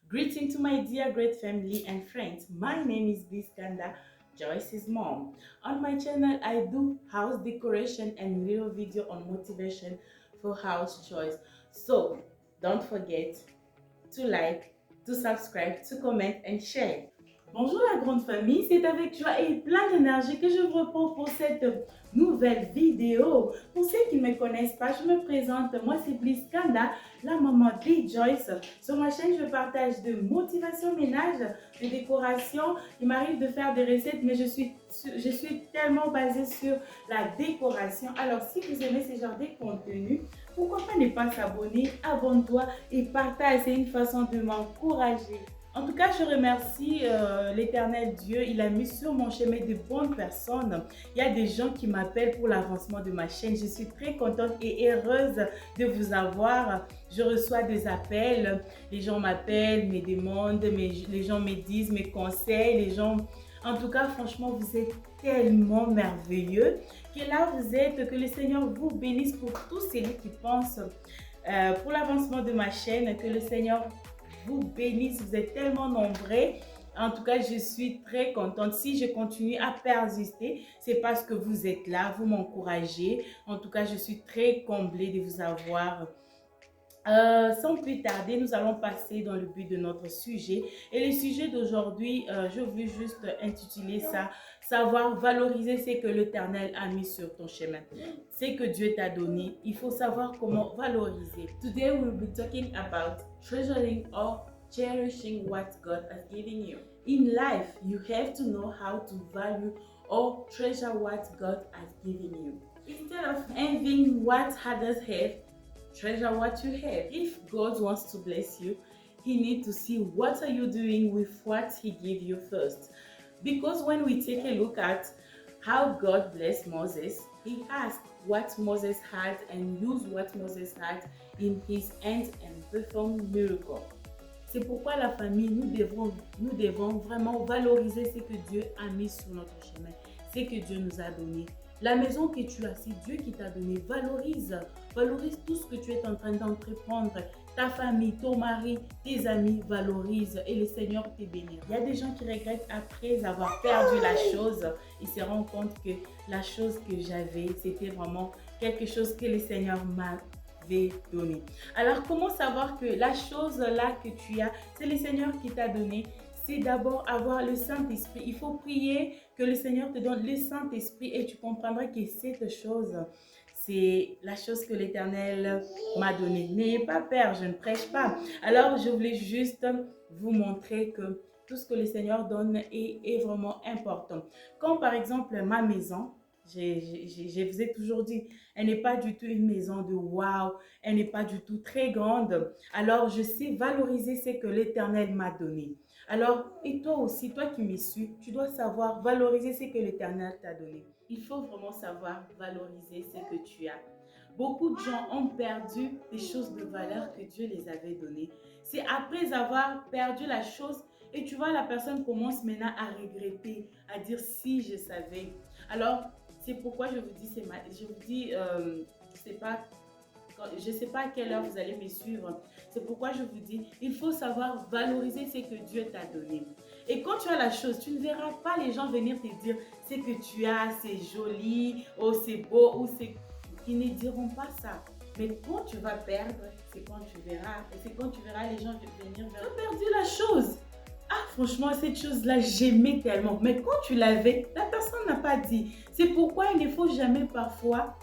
Greeting to my dear great family and friends. My name is Biskanda, Joyce's mom. On my channel, I do house decoration and little video on motivation for house chores. So don't forget to like, to subscribe, to comment and share. Bonjour la grande famille, c'est avec joie et plein d'énergie que je vous reprends pour cette nouvelle vidéo. Pour ceux qui ne me connaissent pas, je me présente, moi c'est Bliss Kanda, la maman de Joyce. Sur ma chaîne, je partage de motivation ménage, de décoration. Il m'arrive de faire des recettes, mais je suis tellement basée sur la décoration. Alors si vous aimez ce genre de contenu, pourquoi pas ne pas s'abonner, abonne-toi et partage, c'est une façon de m'encourager. En tout cas, je remercie l'Éternel Dieu. Il a mis sur mon chemin de bonnes personnes. Il y a des gens qui m'appellent pour l'avancement de ma chaîne. Je suis très contente et heureuse de vous avoir. Je reçois des appels. Les gens m'appellent, me demandent, les gens me disent mes conseils. Les gens... En tout cas, franchement, vous êtes tellement merveilleux. Que là, vous êtes, que le Seigneur vous bénisse pour tous ceux qui pensent pour l'avancement de ma chaîne. Que le Seigneur vous bénisse, vous êtes tellement nombreux. En tout cas, je suis très contente. Si je continue à persister, c'est parce que vous êtes là, vous m'encouragez. En tout cas, je suis très comblée de vous avoir. Sans plus tarder, nous allons passer dans le but de notre sujet. Et le sujet d'aujourd'hui, je veux juste intituler ça « Savoir valoriser ce que l'Éternel a mis sur ton chemin ». Ce que Dieu t'a donné, il faut savoir comment valoriser. Today, we'll be talking about treasuring or cherishing what God has given you. In life, you have to know how to value or treasure what God has given you. Instead of envying what others have, treasure what you have. If God wants to bless you, He needs to see what are you doing with what He gave you first. Because when we take a look at how God blessed Moses, He asked what Moses had and used what Moses had in his hands and performed miracles. C'est pourquoi la famille, nous devons vraiment valoriser ce que Dieu a mis sur notre chemin, ce que Dieu nous a donné. La maison que tu as, c'est Dieu qui t'a donné. Valorise tout ce que tu es en train d'entreprendre. Ta famille, ton mari, tes amis, valorise et le Seigneur te bénira. Il y a des gens qui regrettent après avoir perdu la chose. Ils se rendent compte que la chose que j'avais, c'était vraiment quelque chose que le Seigneur m'a donné. Alors, comment savoir que la chose là que tu as, c'est le Seigneur qui t'a donné? C'est d'abord avoir le Saint-Esprit. Il faut prier que le Seigneur te donne le Saint-Esprit et tu comprendras que cette chose, c'est la chose que l'Éternel m'a donnée. N'ayez pas peur, je ne prêche pas. Alors, je voulais juste vous montrer que tout ce que le Seigneur donne est vraiment important. Comme par exemple ma maison, je vous ai toujours dit, elle n'est pas du tout une maison de waouh, elle n'est pas du tout très grande. Alors, je sais valoriser ce que l'Éternel m'a donné. Alors, et toi aussi, toi qui me suis, tu dois savoir valoriser ce que l'Éternel t'a donné. Il faut vraiment savoir valoriser ce que tu as. Beaucoup de gens ont perdu des choses de valeur que Dieu les avait données. C'est après avoir perdu la chose et tu vois, la personne commence maintenant à regretter, à dire si je savais. Alors, c'est pourquoi je vous dis, je ne sais pas à quelle heure vous allez me suivre. C'est pourquoi je vous dis, il faut savoir valoriser ce que Dieu t'a donné. Et quand tu as la chose, tu ne verras pas les gens venir te dire ce que tu as, c'est joli, oh c'est beau, ou c'est... Ils ne diront pas ça. Mais quand tu vas perdre, c'est quand tu verras. Et c'est quand tu verras les gens venir vers toi. Tu as perdu la chose. Ah, franchement, cette chose-là, j'aimais tellement. Mais quand tu l'avais, la personne n'a pas dit. C'est pourquoi il ne faut jamais parfois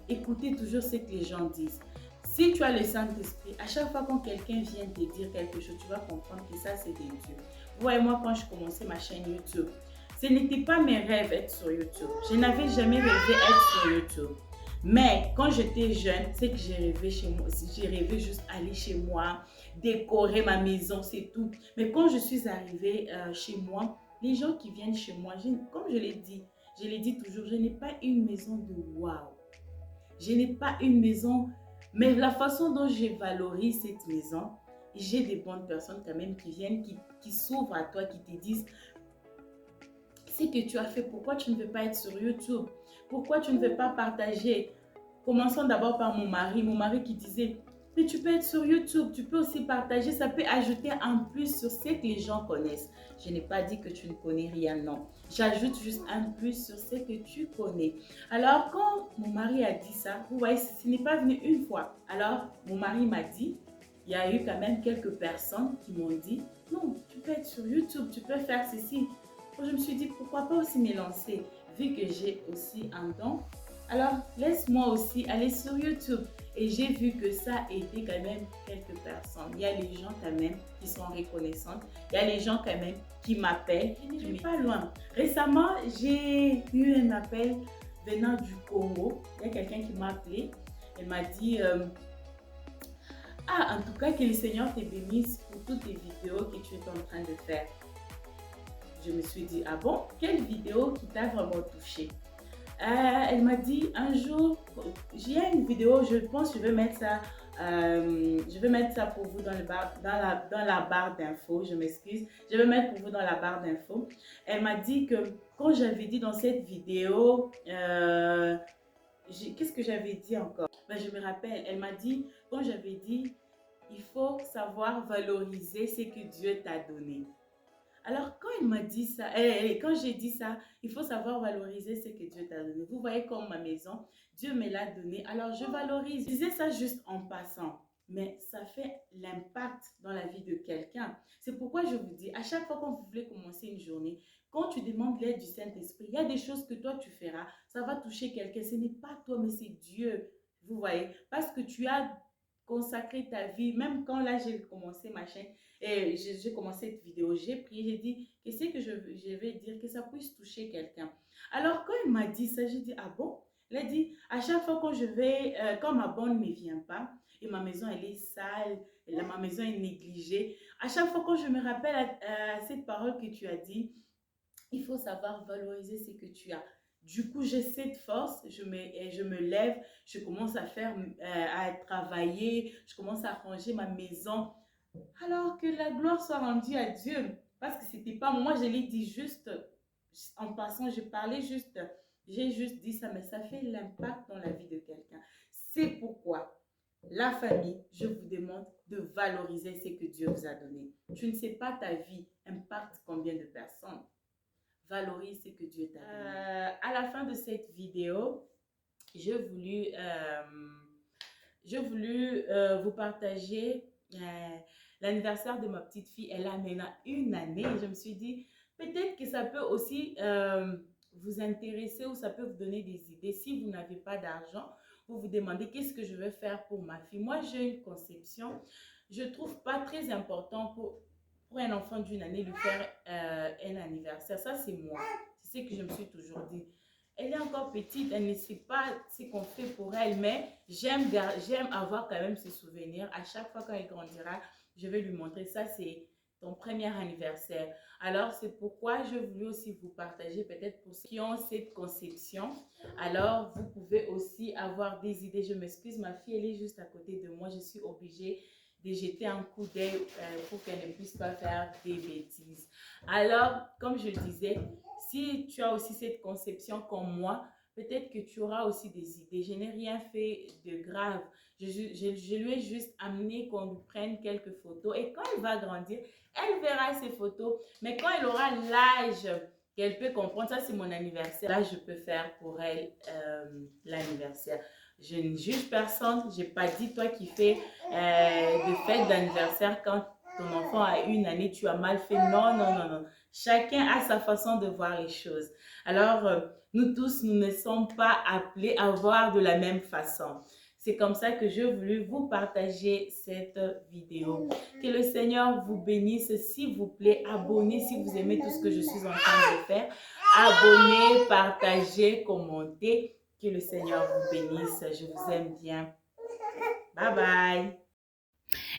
écouter toujours ce que les gens disent. Si tu as le Saint-Esprit, à chaque fois quand quelqu'un vient te dire quelque chose, tu vas comprendre que ça, c'est de Dieu. Vous voyez, moi, quand je commençais ma chaîne YouTube, ce n'était pas mes rêves d'être sur YouTube. Je n'avais jamais rêvé d'être sur YouTube. Mais quand j'étais jeune, c'est que j'ai rêvé chez moi. J'ai rêvé juste aller chez moi, décorer ma maison, c'est tout. Mais quand je suis arrivée chez moi, les gens qui viennent chez moi, comme je l'ai dit toujours, je n'ai pas une maison de waouh. Je n'ai pas une maison, mais la façon dont je valorise cette maison, j'ai des bonnes personnes quand même qui viennent, qui s'ouvrent à toi, qui te disent ce que tu as fait, pourquoi tu ne veux pas être sur YouTube? Pourquoi tu ne veux pas partager? Commençons d'abord par mon mari qui disait, Mais tu peux être sur YouTube, tu peux aussi partager, ça peut ajouter un plus sur ce que les gens connaissent. Je n'ai pas dit que tu ne connais rien, non. J'ajoute juste un plus sur ce que tu connais. Alors, quand mon mari a dit ça, vous voyez, ce n'est pas venu une fois. Alors, mon mari m'a dit, il y a eu quand même quelques personnes qui m'ont dit, non, tu peux être sur YouTube, tu peux faire ceci. Je me suis dit, pourquoi pas aussi me lancer, vu que j'ai aussi un don. Alors, laisse-moi aussi aller sur YouTube. Et j'ai vu que ça a aidé quand même quelques personnes. Il y a les gens quand même qui sont reconnaissantes. Il y a les gens quand même qui m'appellent. Je ne suis pas loin. Récemment, j'ai eu un appel venant du Congo. Il y a quelqu'un qui m'a appelé. Elle m'a dit, ah, en tout cas, que le Seigneur te bénisse pour toutes les vidéos que tu es en train de faire. Je me suis dit, ah bon, quelle vidéo qui t'a vraiment touché? Elle m'a dit un jour, j'ai une vidéo, je pense que je vais mettre ça pour vous dans la barre d'infos, je m'excuse, je vais mettre pour vous dans la barre d'infos. Elle m'a dit que quand j'avais dit dans cette vidéo, qu'est-ce que j'avais dit encore? Ben, je me rappelle, elle m'a dit, quand j'avais dit, il faut savoir valoriser ce que Dieu t'a donné. Alors, quand il m'a dit ça, quand j'ai dit ça, il faut savoir valoriser ce que Dieu t'a donné. Vous voyez comme ma maison, Dieu me l'a donné, alors je valorise. Je disais ça juste en passant, mais ça fait l'impact dans la vie de quelqu'un. C'est pourquoi je vous dis, à chaque fois qu'on voulait commencer une journée, quand tu demandes l'aide du Saint-Esprit, il y a des choses que toi tu feras, ça va toucher quelqu'un. Ce n'est pas toi, mais c'est Dieu. Vous voyez, parce que tu as consacré ta vie, même quand là j'ai commencé ma chaîne, et j'ai commencé cette vidéo, j'ai prié, j'ai dit, qu'est-ce que je vais dire, que ça puisse toucher quelqu'un. Alors, quand elle m'a dit ça, j'ai dit, ah bon? Elle a dit, à chaque fois quand je vais, quand ma bonne ne vient pas, et ma maison, elle est sale, et là, ma maison est négligée, à chaque fois quand je me rappelle à cette parole que tu as dit, il faut savoir valoriser ce que tu as. Du coup, j'ai cette force, je me lève, je commence à faire, à travailler, je commence à ranger ma maison. Alors que la gloire soit rendue à Dieu. Parce que c'était pas moi, je l'ai dit juste en passant, j'ai juste dit ça, mais ça fait l'impact dans la vie de quelqu'un. C'est pourquoi la famille, je vous demande de valoriser ce que Dieu vous a donné. Tu ne sais pas ta vie impacte combien de personnes. Valorise ce que Dieu t'a donné. À la fin de cette vidéo, j'ai voulu vous partager l'anniversaire de ma petite fille. Elle a maintenant 1 année. Je me suis dit, peut-être que ça peut aussi vous intéresser ou ça peut vous donner des idées. Si vous n'avez pas d'argent, vous vous demandez qu'est-ce que je vais faire pour ma fille. Moi, j'ai une conception. Je ne trouve pas très important pour un enfant d'1 année lui faire un anniversaire. Ça, c'est moi. C'est ce que je me suis toujours dit. Elle est encore petite, elle ne sait pas ce qu'on fait pour elle, mais j'aime avoir quand même ses souvenirs. À chaque fois quand elle grandira, je vais lui montrer ça, c'est ton premier anniversaire. Alors, c'est pourquoi je voulais aussi vous partager, peut-être pour ceux qui ont cette conception. Alors, vous pouvez aussi avoir des idées. Je m'excuse, ma fille, elle est juste à côté de moi. Je suis obligée de jeter un coup d'œil pour qu'elle ne puisse pas faire des bêtises. Alors, comme je le disais, si tu as aussi cette conception comme moi, peut-être que tu auras aussi des idées. Je n'ai rien fait de grave. Je lui ai juste amené qu'on lui prenne quelques photos. Et quand elle va grandir, elle verra ces photos. Mais quand elle aura l'âge qu'elle peut comprendre, ça c'est mon anniversaire, là je peux faire pour elle l'anniversaire. Je ne juge personne. Je n'ai pas dit toi qui fais des fêtes d'anniversaire quand ton enfant a 1 année, tu as mal fait. Non, non, non, non. Chacun a sa façon de voir les choses. Alors, nous tous, nous ne sommes pas appelés à voir de la même façon. C'est comme ça que j'ai voulu vous partager cette vidéo. Que le Seigneur vous bénisse. S'il vous plaît, abonnez si vous aimez tout ce que je suis en train de faire. Abonnez, partagez, commentez. Que le Seigneur vous bénisse. Je vous aime bien. Bye bye.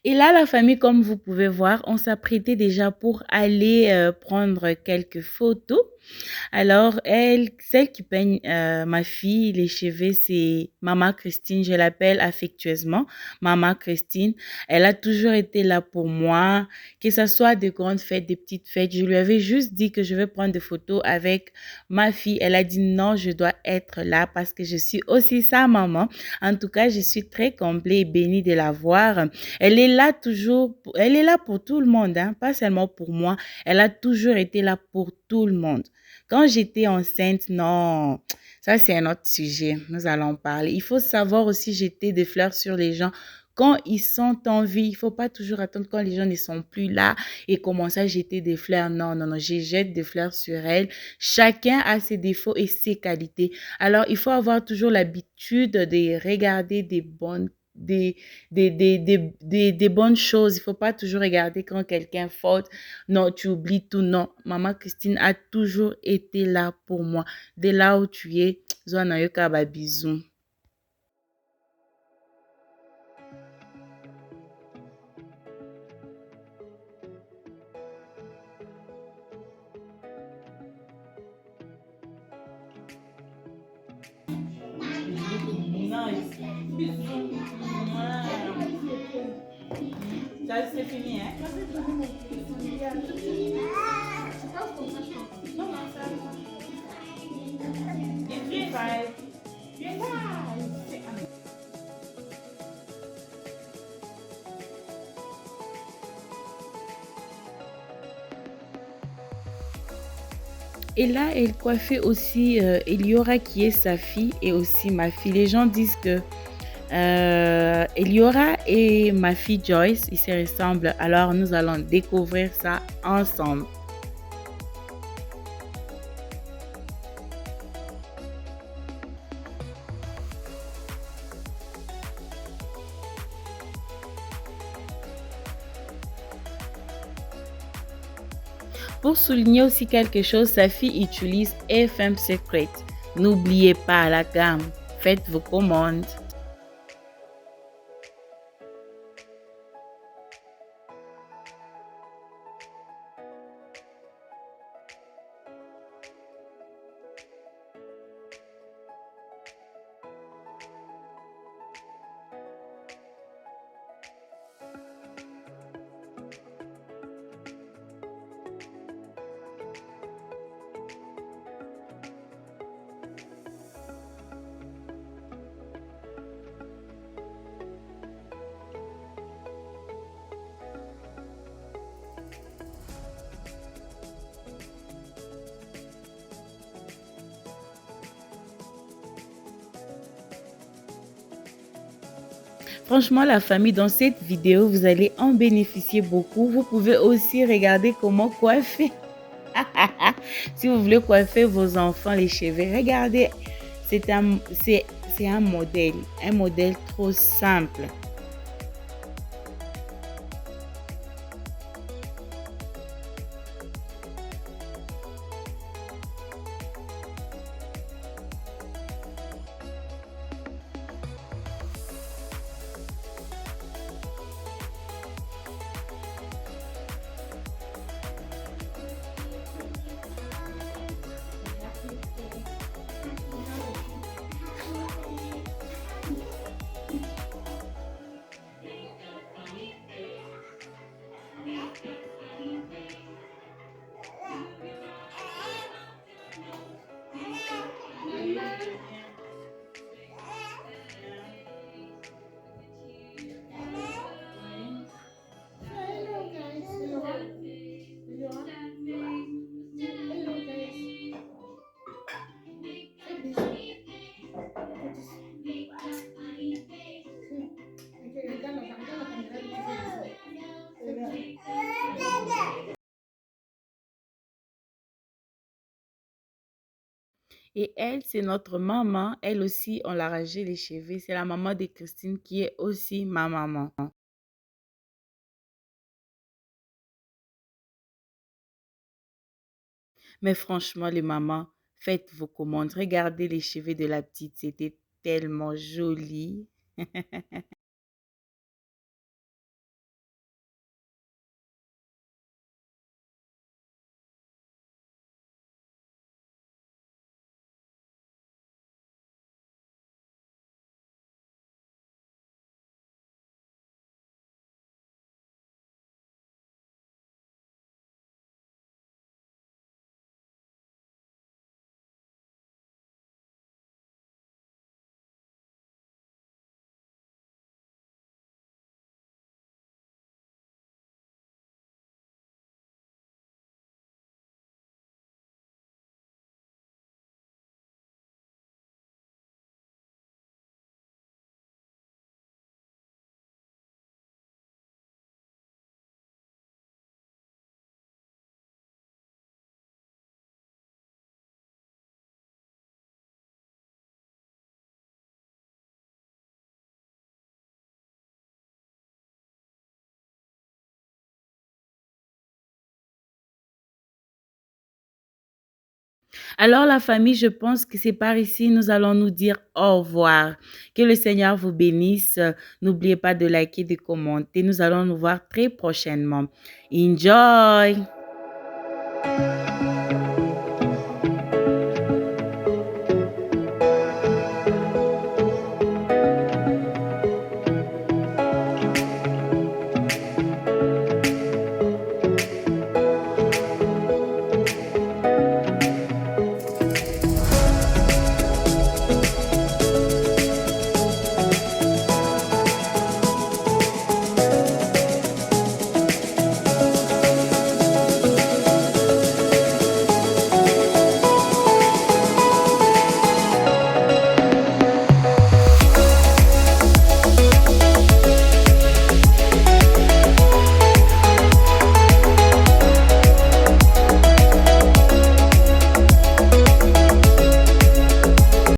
Et là, la famille, comme vous pouvez voir, on s'apprêtait déjà pour aller prendre quelques photos. Alors, elle, celle qui peigne ma fille, les cheveux, c'est Maman Christine. Je l'appelle affectueusement Maman Christine. Elle a toujours été là pour moi, que ce soit des grandes fêtes, des petites fêtes. Je lui avais juste dit que je vais prendre des photos avec ma fille. Elle a dit non, je dois être là parce que je suis aussi sa maman. En tout cas, je suis très comblée et bénie de la voir. Elle est là toujours, elle est là pour tout le monde, hein, pas seulement pour moi. Elle a toujours été là pour tout le monde. Quand j'étais enceinte, non, ça c'est un autre sujet, nous allons parler. Il faut savoir aussi jeter des fleurs sur les gens quand ils sont en vie. Il ne faut pas toujours attendre quand les gens ne sont plus là et commencer à jeter des fleurs. Non, non, non, je jette des fleurs sur elles. Chacun a ses défauts et ses qualités. Alors, il faut avoir toujours l'habitude de regarder des bonnes choses. Il ne faut pas toujours regarder quand quelqu'un faute. Non, tu oublies tout. Non, Maman Christine a toujours été là pour moi. Dès là où tu es, Zwana Yoka ba bisous. Nice. Bisous. Ça, c'est fini, hein? Non, non, ça. It's bien, five. Bien, five. Et là, elle coiffait aussi Eliora qui est sa fille et aussi ma fille. Les gens disent que Eliora et ma fille Joyce, ils se ressemblent. Alors, nous allons découvrir ça ensemble. Pour souligner aussi quelque chose, sa fille utilise FM Secret. N'oubliez pas la gamme. Faites vos commandes. Franchement, la famille, dans cette vidéo, vous allez en bénéficier beaucoup. Vous pouvez aussi regarder comment coiffer. Si vous voulez coiffer vos enfants les cheveux, regardez, c'est un modèle trop simple. Et elle, c'est notre maman. Elle aussi, on l'a rangé les cheveux. C'est la maman de Christine qui est aussi ma maman. Mais franchement, les mamans, faites vos commandes. Regardez les cheveux de la petite. C'était tellement joli. Alors la famille, je pense que c'est par ici, nous allons nous dire au revoir. Que le Seigneur vous bénisse. N'oubliez pas de liker, de commenter. Nous allons nous voir très prochainement. Enjoy!